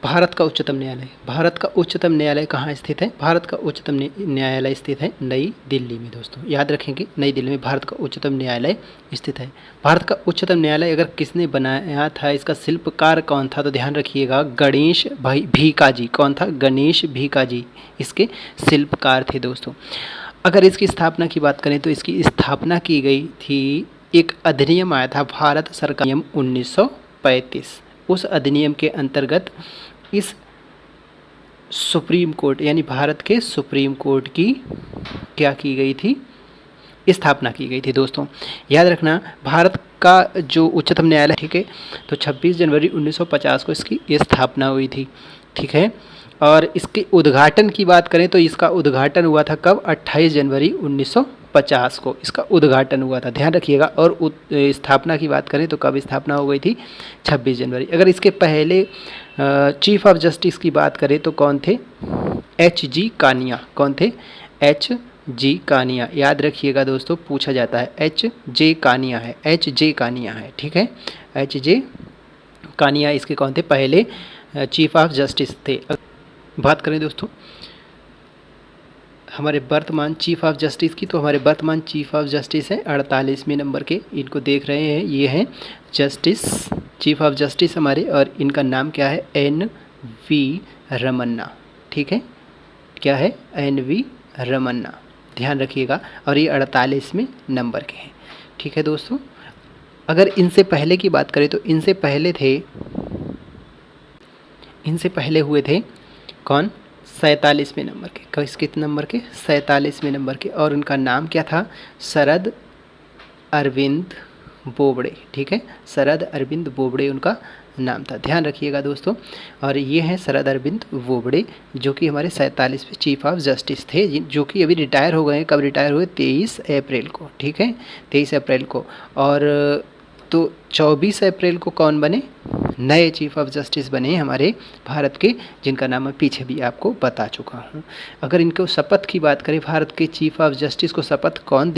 भारत का उच्चतम न्यायालय, भारत का उच्चतम न्यायालय कहाँ स्थित है? भारत का उच्चतम न्यायालय स्थित है नई दिल्ली में दोस्तों, याद रखेंगे नई दिल्ली में भारत का उच्चतम न्यायालय स्थित है। भारत का उच्चतम न्यायालय अगर किसने बनाया था, इसका शिल्पकार कौन था, तो ध्यान रखिएगा गणेश भाई भीकाजी। कौन था? गणेश भीकाजी इसके शिल्पकार थे दोस्तों। अगर इसकी स्थापना की बात करें तो इसकी स्थापना की गई थी, एक अधिनियम आया था भारत सरकार नियम 1935, उस अधिनियम के अंतर्गत इस सुप्रीम कोर्ट यानी भारत के सुप्रीम कोर्ट की क्या की गई थी? स्थापना की गई थी दोस्तों। याद रखना भारत का जो उच्चतम न्यायालय, ठीक है, तो 26 जनवरी 1950 को इसकी स्थापना हुई थी, ठीक है। और इसके उद्घाटन की बात करें तो इसका उद्घाटन हुआ था कब? 28 जनवरी 1950 को इसका उद्घाटन हुआ था, ध्यान रखिएगा। और स्थापना की बात करें तो कब स्थापना हो गई थी? 26 जनवरी। अगर इसके पहले चीफ ऑफ जस्टिस की बात करें तो कौन थे? H.G. कानिया। कौन थे? H.G. कानिया। याद रखिएगा दोस्तों, पूछा जाता है। H.J. कानिया है, H.J. कानिया है, ठीक है। H.J. कानिया इसके कौन थे? पहले चीफ ऑफ जस्टिस थे। बात करें दोस्तों हमारे वर्तमान चीफ ऑफ जस्टिस की, तो हमारे वर्तमान चीफ ऑफ जस्टिस हैं 48वें नंबर के, इनको देख रहे हैं, ये हैं जस्टिस, चीफ ऑफ जस्टिस हमारे, और इनका नाम क्या है? N.V. रमन्ना, ठीक है। क्या है? N.V. रमन्ना, ध्यान रखिएगा। और ये 48वें नंबर के हैं, ठीक है दोस्तों। अगर इनसे पहले की बात करें तो इनसे पहले हुए थे कौन? 47वें नंबर के। कितने नंबर के? 47वें नंबर के। और उनका नाम क्या था? शरद अरविंद बोबड़े, ठीक है। शरद अरविंद बोबड़े उनका नाम था, ध्यान रखिएगा दोस्तों। और ये हैं शरद अरविंद बोबड़े, जो कि हमारे 47वें चीफ ऑफ जस्टिस थे, जो कि अभी रिटायर हो गए हैं। कब रिटायर हुए? 23 अप्रैल को, ठीक है, 23 अप्रैल को। और तो 24 अप्रैल को कौन बने? नए चीफ ऑफ जस्टिस बने हमारे भारत के, जिनका नाम मैं पीछे भी आपको बता चुका हूँ। अगर इनको शपथ की बात करें, भारत के चीफ ऑफ जस्टिस को शपथ कौन?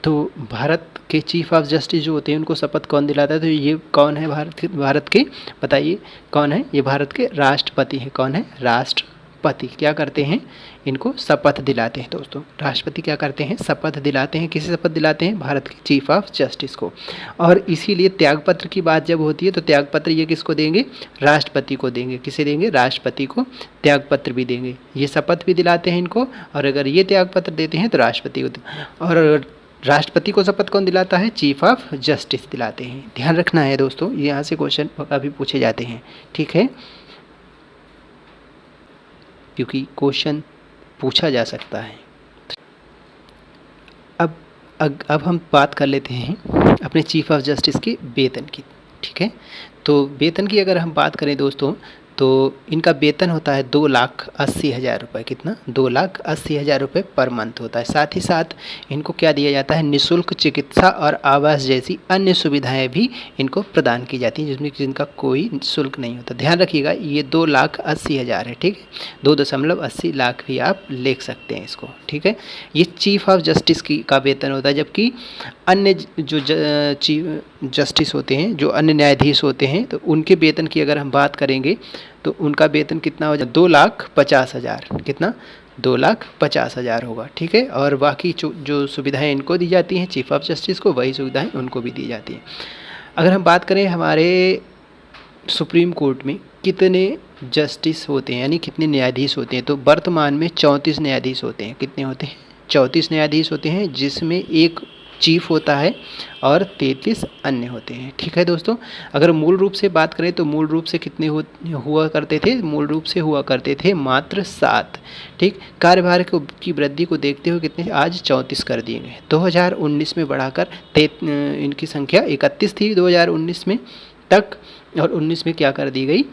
तो भारत के चीफ ऑफ जस्टिस जो होते हैं उनको शपथ कौन दिलाता है? तो ये कौन है? भारत के बताइए कौन है? ये भारत के राष्ट्रपति हैं। कौन है? राष्ट्रपति। क्या करते हैं? इनको शपथ दिलाते हैं दोस्तों। राष्ट्रपति क्या करते हैं? शपथ दिलाते हैं। किसे शपथ दिलाते हैं? भारत के चीफ ऑफ जस्टिस को। और इसीलिए त्यागपत्र की बात जब होती है तो त्यागपत्र ये किसको देंगे? राष्ट्रपति को देंगे। किसे देंगे? राष्ट्रपति को त्यागपत्र भी देंगे। ये शपथ भी दिलाते हैं इनको, और अगर ये त्यागपत्र देते हैं तो राष्ट्रपति को। और राष्ट्रपति को शपथ कौन दिलाता है? चीफ ऑफ जस्टिस दिलाते हैं। ध्यान रखना है दोस्तों, यहाँ से क्वेश्चन काफ़ी पूछे जाते हैं, ठीक है, क्योंकि क्वेश्चन पूछा जा सकता है। अब हम बात कर लेते हैं अपने चीफ ऑफ जस्टिस के वेतन की, ठीक है। तो वेतन की अगर हम बात करें दोस्तों, तो इनका वेतन होता है 2,80,000 रुपये। कितना? 2,80,000 रुपये पर मंथ होता है। साथ ही साथ इनको क्या दिया जाता है? निःशुल्क चिकित्सा और आवास जैसी अन्य सुविधाएं भी इनको प्रदान की जाती हैं, जिसमें जिनका कोई शुल्क नहीं होता। ध्यान रखिएगा, ये 2,80,000 है, ठीक है, 2.80 लाख भी आप लिख सकते हैं इसको, ठीक है। ये चीफ ऑफ जस्टिस का वेतन होता है, जबकि अन्य जो चीफ जस्टिस होते हैं, जो अन्य न्यायाधीश होते हैं, तो उनके वेतन की अगर हम बात करेंगे तो उनका वेतन कितना हो जाए? 2,50,000। कितना? 2,50,000 होगा, ठीक है। और बाकी जो सुविधाएं इनको दी जाती हैं चीफ ऑफ जस्टिस को, वही सुविधाएं उनको भी दी जाती हैं। अगर हम बात करें हमारे सुप्रीम कोर्ट में कितने जस्टिस होते हैं, यानी कितने न्यायाधीश होते हैं, तो वर्तमान में 34 न्यायाधीश होते हैं। कितने होते हैं? 34 न्यायाधीश होते हैं, जिसमें एक चीफ होता है और 33 अन्य होते हैं, ठीक है दोस्तों। अगर मूल रूप से बात करें तो मूल रूप से कितने हुआ करते थे? मूल रूप से हुआ करते थे मात्र 7, ठीक। कार्यभार की वृद्धि को देखते हुए कितने आज 34 कर दिए गए। 2019 में बढ़ाकर इनकी संख्या 31 थी 2019 में तक, और 19 में क्या कर दी गई?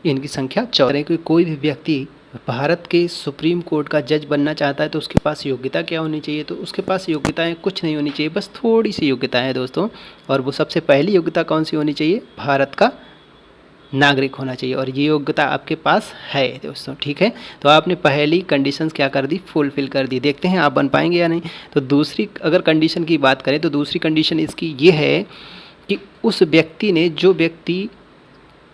इनकी संख्या 4। कोई भी व्यक्ति भारत के सुप्रीम कोर्ट का जज बनना चाहता है तो उसके पास योग्यता क्या होनी चाहिए? तो उसके पास योग्यताएं कुछ नहीं होनी चाहिए, बस थोड़ी सी योग्यता है दोस्तों। और वो सबसे पहली योग्यता कौन सी होनी चाहिए? भारत का नागरिक होना चाहिए, और ये योग्यता आपके पास है दोस्तों, ठीक है। तो आपने पहली कंडीशंस क्या कर दी? फुलफिल कर दी। देखते हैं आप बन पाएंगे या नहीं। तो दूसरी अगर कंडीशन की बात करें तो दूसरी कंडीशन इसकी ये है कि उस व्यक्ति ने, जो व्यक्ति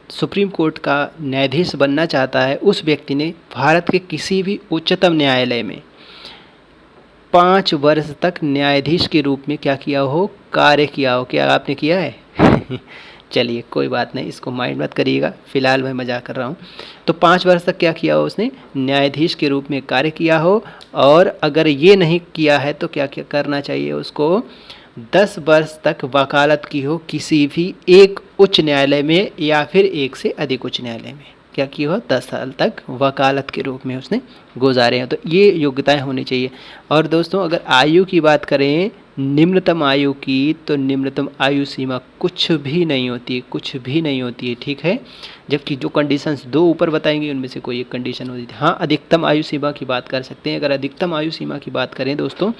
सुप्रीम कोर्ट का न्यायाधीश बनना चाहता है, उस व्यक्ति ने भारत के किसी भी उच्चतम न्यायालय में 5 वर्ष तक न्यायाधीश के रूप में क्या किया हो, कार्य किया हो। क्या आपने किया है? चलिए कोई बात नहीं, इसको माइंड मत करिएगा, फ़िलहाल मैं मजाक कर रहा हूँ। तो 5 वर्ष तक क्या किया हो उसने, न्यायाधीश के रूप में कार्य किया हो। और अगर ये नहीं किया है तो क्या क्या करना चाहिए उसको, 10 वर्ष तक वकालत की हो किसी भी एक उच्च न्यायालय में या फिर एक से अधिक उच्च न्यायालय में। क्या की हो, 10 साल तक वकालत के रूप में उसने गुजारे हैं। तो ये योग्यताएं होनी चाहिए। और दोस्तों अगर आयु की बात करें, निम्नतम आयु की, तो निम्नतम आयु सीमा कुछ भी नहीं होती है, कुछ भी नहीं होती है, ठीक है। जबकि जो कंडीशंस 2 ऊपर बताएंगे उनमें से कोई एक कंडीशन होती है। हाँ, अधिकतम आयु सीमा की बात कर सकते हैं। अगर अधिकतम आयु सीमा की बात करें दोस्तों,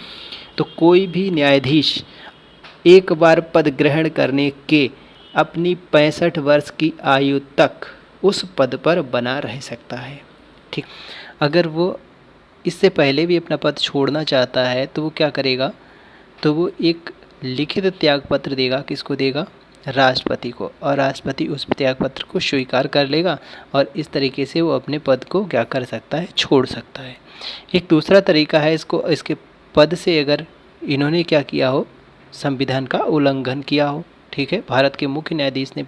तो कोई भी न्यायाधीश एक बार पद ग्रहण करने के अपनी 65 वर्ष की आयु तक उस पद पर बना रह सकता है, ठीक। अगर वो इससे पहले भी अपना पद छोड़ना चाहता है तो वो क्या करेगा, तो वो एक लिखित त्यागपत्र देगा। किसको देगा, राष्ट्रपति को। और राष्ट्रपति उस त्यागपत्र को स्वीकार कर लेगा और इस तरीके से वो अपने पद को क्या कर सकता है, छोड़ सकता है। एक दूसरा तरीका है, इसके पद से अगर इन्होंने क्या किया हो, संविधान का उल्लंघन किया हो, ठीक है। भारत के मुख्य न्यायाधीश ने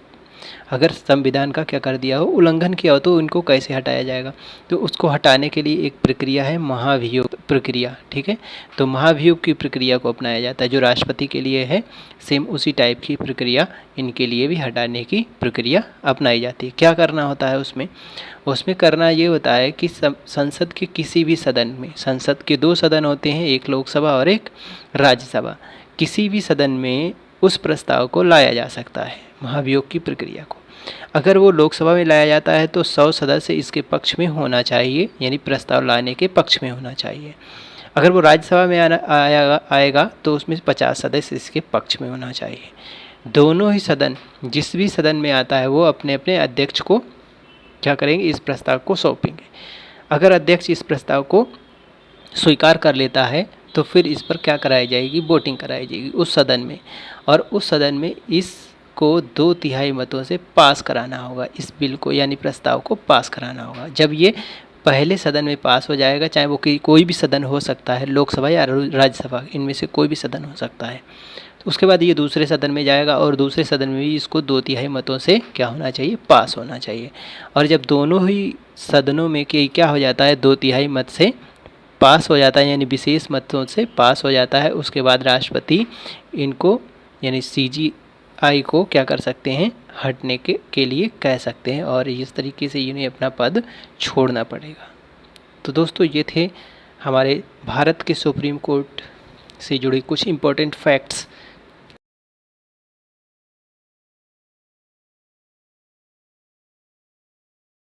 अगर संविधान का क्या कर दिया हो, उल्लंघन किया हो, तो इनको कैसे हटाया जाएगा, तो उसको हटाने के लिए एक प्रक्रिया है, महाभियोग प्रक्रिया, ठीक है। तो महाभियोग की प्रक्रिया को अपनाया जाता है, जो राष्ट्रपति के लिए है, सेम उसी टाइप की प्रक्रिया इनके लिए भी हटाने की प्रक्रिया अपनाई जाती है। क्या करना होता है उसमें करना ये होता है कि संसद के किसी भी सदन में, संसद के 2 सदन होते हैं, एक लोकसभा और एक राज्यसभा, किसी भी सदन में उस प्रस्ताव को लाया जा सकता है, महाभियोग की प्रक्रिया को। अगर वो लोकसभा में लाया जाता है तो 100 सदस्य इसके पक्ष में होना चाहिए, यानी प्रस्ताव लाने के पक्ष में होना चाहिए। अगर वो राज्यसभा में आएगा तो उसमें 50 सदस्य इसके पक्ष में होना चाहिए। दोनों ही सदन, जिस भी सदन में आता है, वो अपने अपने अध्यक्ष को क्या करेंगे, इस प्रस्ताव को सौंपेंगे। अगर अध्यक्ष इस प्रस्ताव को स्वीकार कर लेता है तो फिर इस पर क्या कराई जाएगी, वोटिंग कराई जाएगी उस सदन में। और उस सदन में इसको 2/3 मतों से पास कराना होगा, इस बिल को यानी प्रस्ताव को पास कराना होगा। जब ये पहले सदन में पास हो जाएगा, चाहे वो कोई भी सदन हो सकता है, लोकसभा या राज्यसभा, इनमें से कोई भी सदन हो सकता है, तो उसके बाद ये दूसरे सदन में जाएगा और दूसरे सदन में भी इसको 2/3 मतों से क्या होना चाहिए, पास होना चाहिए। और जब दोनों ही सदनों में क्या हो जाता है, 2/3 मत से पास हो जाता है, यानी विशेष मतों से पास हो जाता है, उसके बाद राष्ट्रपति इनको यानी CGI को क्या कर सकते हैं, हटने के लिए कह सकते हैं, और इस तरीके से इन्हें अपना पद छोड़ना पड़ेगा। तो दोस्तों ये थे हमारे भारत के सुप्रीम कोर्ट से जुड़ी कुछ इम्पोर्टेंट फैक्ट्स